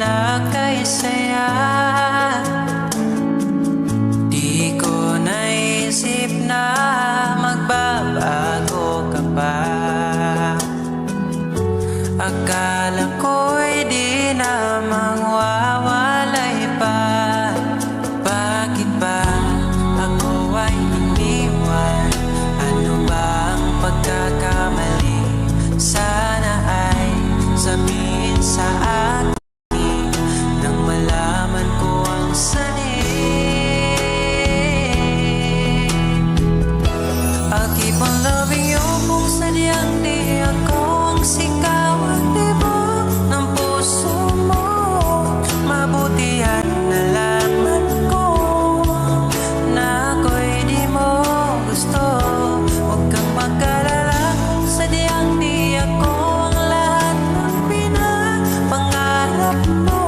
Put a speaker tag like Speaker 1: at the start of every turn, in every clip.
Speaker 1: na kay saya. Di ko naisip na magbabago ka pa. Akala ko'y di na mawawalay pa. Bakit ba ako ay iniwan? Ano ba ang pagkakamali? Sana ay sabihin sa akin nang malaman ko ang sanib. I'll keep on loving you kung sadyang di ako ang sigawan, diba, ng puso mo. Mabuti at nalaman ko na ako'y di mo gusto. Huwag kang mag-alala kung sadyang di ako ang lahat ng pinapangarap mo.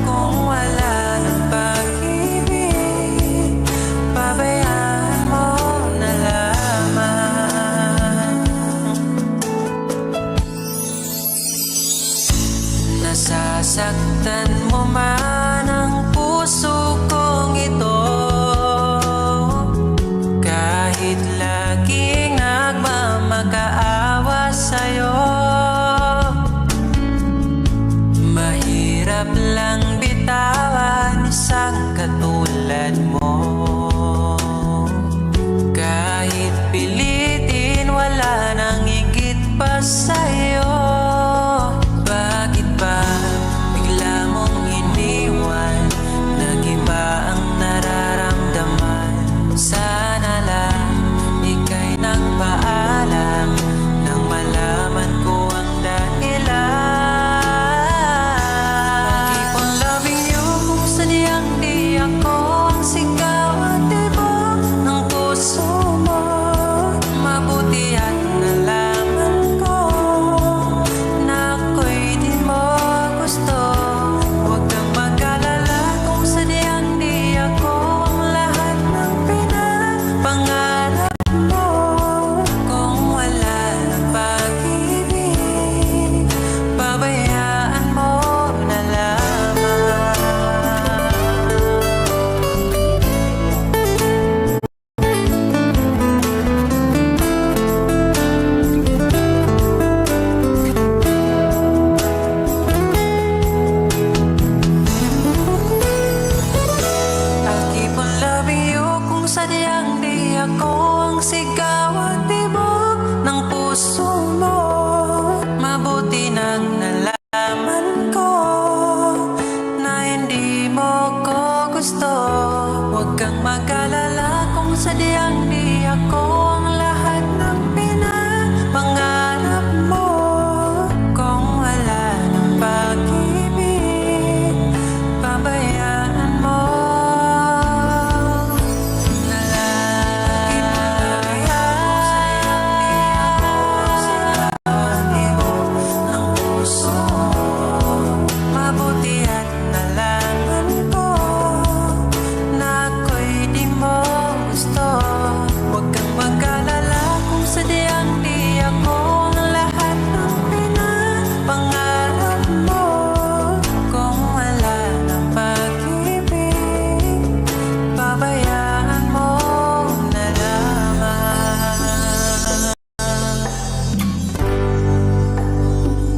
Speaker 1: Kung wala ng pag-ibig, pabayaan mo na lamang. Nasasaktan mo man ang puso kong ito, kahit laging nagmamakaawa sa'yo. Mahirap lang bitawan isang katulad mo. Kahit pilitin, wala nang higit pa sa'yo.